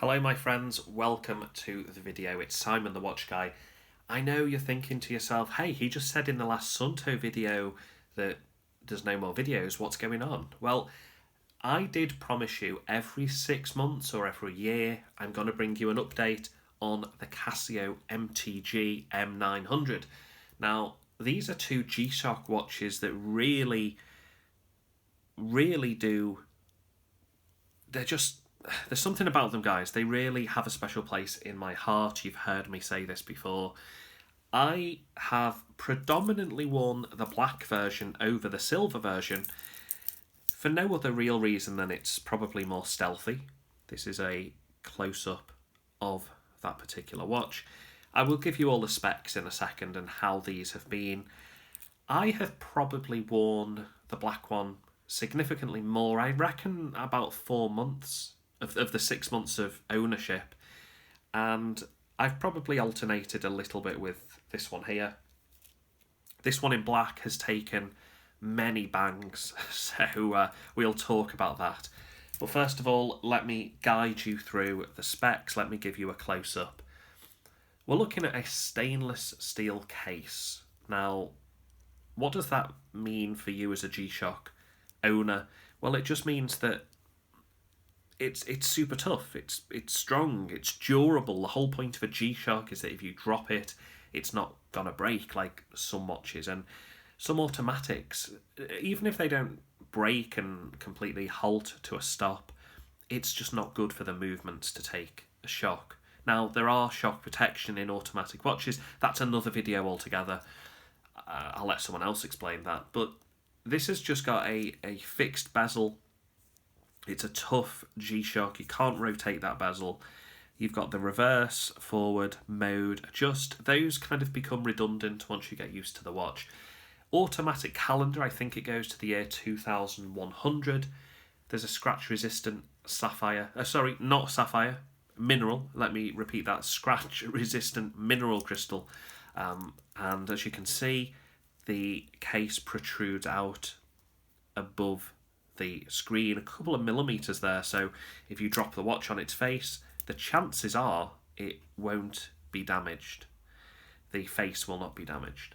Hello my friends, welcome to the video. It's Simon the Watch Guy. I know you're thinking to yourself, hey, he just said in the last Sunto video that there's no more videos, what's going on? Well, I did promise you every 6 months or every year I'm going to bring you an update on the Casio MTG M900. Now, these are two G-Shock watches that really do... There's something about them, guys. They really have a special place in my heart. You've heard me say this before. I have predominantly worn the black version over the silver version for no other real reason than it's probably more stealthy. This is a close-up of that particular watch. I will give you all the specs in a second and how these have been. I have probably worn the black one significantly more. I reckon about 4 months of the 6 months of ownership, and I've probably alternated a little bit with this one here. This one in black has taken many bangs, so we'll talk about that. But first of all, let me guide you through the specs. Let me give you a close-up. We're looking at a stainless steel case. Now, what does that mean for you as a G-Shock owner? Well, it just means that it's super tough, it's strong, it's durable. The whole point of a G-Shock is that if you drop it, it's not gonna break like some watches. And some automatics, even if they don't break and completely halt to a stop, it's just not good for the movements to take a shock. Now, there are shock protection in automatic watches. That's another video altogether. I'll let someone else explain that. But this has just got a fixed bezel. It's a tough G-Shock. You can't rotate that bezel. You've got the reverse, forward, mode, adjust. Those kind of become redundant once you get used to the watch. Automatic calendar, I think it goes to the year 2100. There's a scratch-resistant sapphire. Not sapphire. Mineral. Let me repeat that. Scratch-resistant mineral crystal. And as you can see, the case protrudes out above the screen a couple of millimeters there, so if you drop the watch on its face, the chances are it won't be damaged. The face will not be damaged.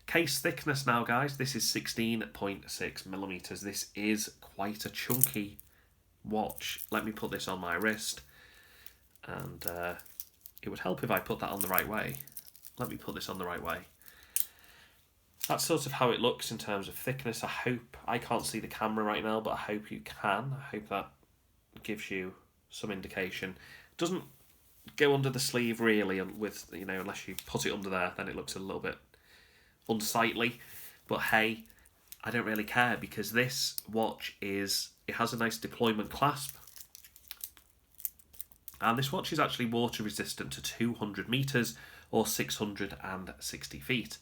Case thickness now, guys, this is 16.6 millimeters. This is quite a chunky watch. Let me put this on my wrist, and it would help if I put that on the right way. Let me put this on the right way. That's sort of how it looks in terms of thickness. I can't see the camera right now, but I hope you can. I hope that gives you some indication. It doesn't go under the sleeve really, with unless you put it under there, then it looks a little bit unsightly. But hey, I don't really care, because this watch it has a nice deployment clasp. And this watch is actually water resistant to 200 meters or 660 feet.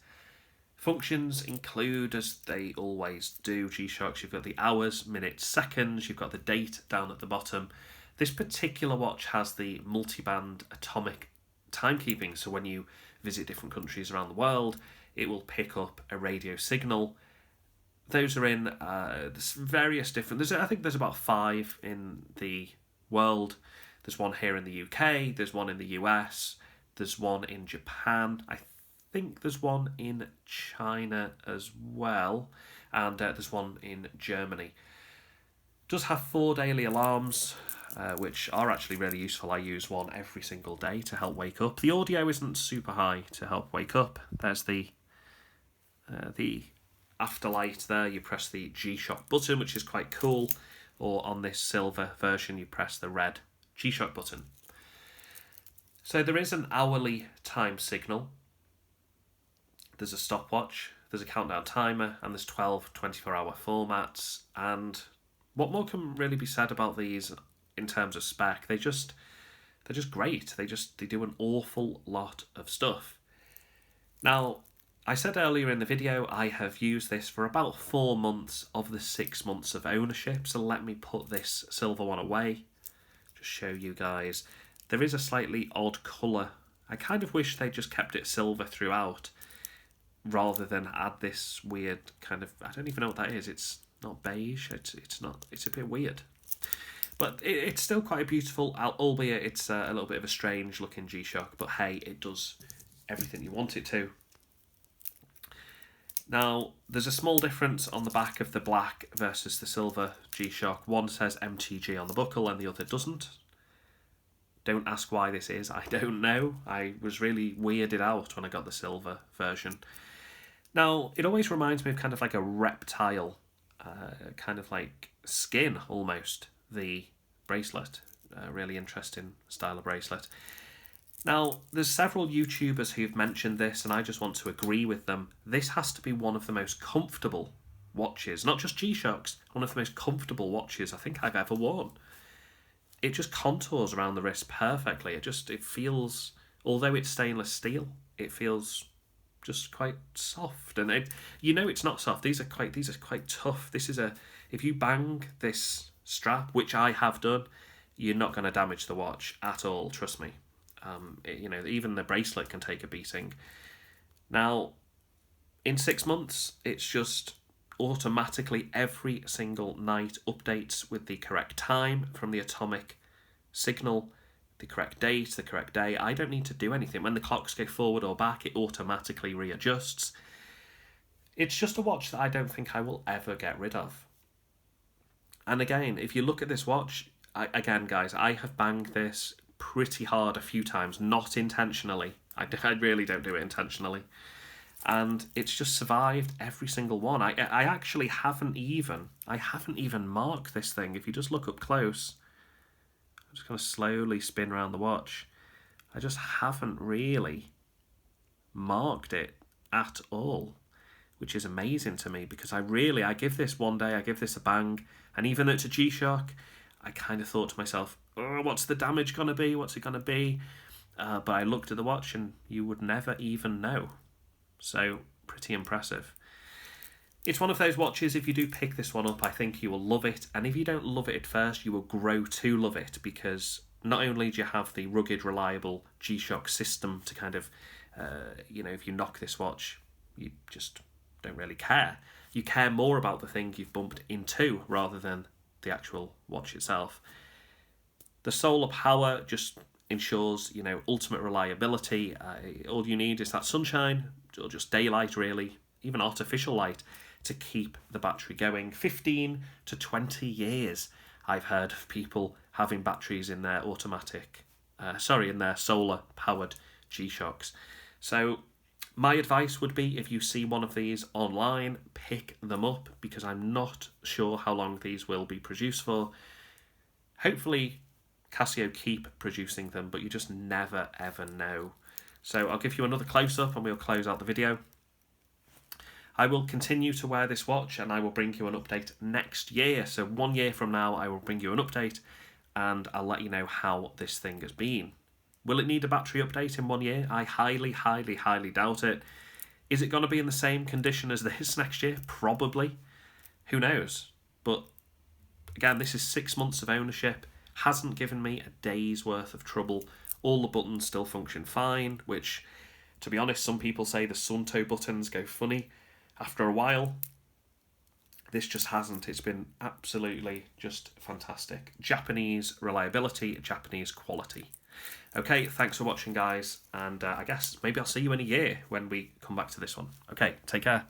Functions include, as they always do, G-Shocks, you've got the hours, minutes, seconds, you've got the date down at the bottom. This particular watch has the multi-band atomic timekeeping, so when you visit different countries around the world, it will pick up a radio signal. Those are in various different... I think there's about 5 in the world. There's one here in the UK, there's one in the US, there's one in Japan, I think there's one in China as well, and there's one in Germany. It does have 4 daily alarms, which are actually really useful. I use one every single day to help wake up. The audio isn't super high to help wake up. There's the afterlight there. You press the G-Shock button, which is quite cool, or on this silver version you press the red G-Shock button. So there is an hourly time signal. There's a stopwatch, there's a countdown timer, and there's 12 24-hour formats. And what more can really be said about these in terms of spec? They're just great. They do an awful lot of stuff. Now, I said earlier in the video, I have used this for about 4 months of the 6 months of ownership. So let me put this silver one away. Just show you guys. There is a slightly odd colour. I kind of wish they just kept it silver throughout, rather than add this weird kind of... I don't even know what that is. It's not beige. It's a bit weird. But it's still quite beautiful, albeit it's a little bit of a strange looking G-Shock, but hey, it does everything you want it to. Now, there's a small difference on the back of the black versus the silver G-Shock. One says MTG on the buckle and the other doesn't. Don't ask why this is, I don't know. I was really weirded out when I got the silver version. Now, it always reminds me of kind of like a reptile, kind of like skin almost, the bracelet. Really interesting style of bracelet. Now, there's several YouTubers who've mentioned this, and I just want to agree with them. This has to be one of the most comfortable watches, not just G-Shocks, one of the most comfortable watches I think I've ever worn. It just contours around the wrist perfectly. It feels, although it's stainless steel, it feels just quite soft. And it's not soft. These are quite tough. If you bang this strap, which I have done, you're not going to damage the watch at all. Trust me. Even the bracelet can take a beating. Now, in 6 months, it's just automatically every single night updates with the correct time from the atomic signal, the correct date, the correct day. I don't need to do anything. When the clocks go forward or back, it automatically readjusts. It's just a watch that I don't think I will ever get rid of. And again, if you look at this watch, guys, I have banged this pretty hard a few times, not intentionally. I really don't do it intentionally. And it's just survived every single one. I actually haven't even marked this thing. If you just look up close, I'm just going to slowly spin around the watch. I just haven't really marked it at all, which is amazing to me, because I give this one day, I give this a bang, and even though it's a G-Shock, I kind of thought to myself, oh, what's the damage going to be? What's it going to be? But I looked at the watch and you would never even know. So, pretty impressive. It's one of those watches, if you do pick this one up, I think you will love it. And if you don't love it at first, you will grow to love it, because not only do you have the rugged, reliable G-Shock system to kind of, if you knock this watch, you just don't really care. You care more about the thing you've bumped into rather than the actual watch itself. The solar power just ensures, ultimate reliability. All you need is that sunshine, or just daylight really, even artificial light, to keep the battery going. 15 to 20 years I've heard of people having batteries in their in their solar powered G-Shocks. So my advice would be, if you see one of these online, pick them up, because I'm not sure how long these will be produced for. Hopefully Casio keep producing them, but you just never ever know. So I'll give you another close-up and we'll close out the video. I will continue to wear this watch and I will bring you an update next year. So 1 year from now I will bring you an update and I'll let you know how this thing has been. Will it need a battery update in 1 year? I highly, highly, highly doubt it. Is it going to be in the same condition as this next year? Probably. Who knows? But again, this is 6 months of ownership. Hasn't given me a day's worth of trouble. All the buttons still function fine, which, to be honest, some people say the Sunto buttons go funny after a while. This just hasn't. It's been absolutely just fantastic. Japanese reliability, Japanese quality. Okay, thanks for watching, guys, and I guess maybe I'll see you in a year when we come back to this one. Okay, take care.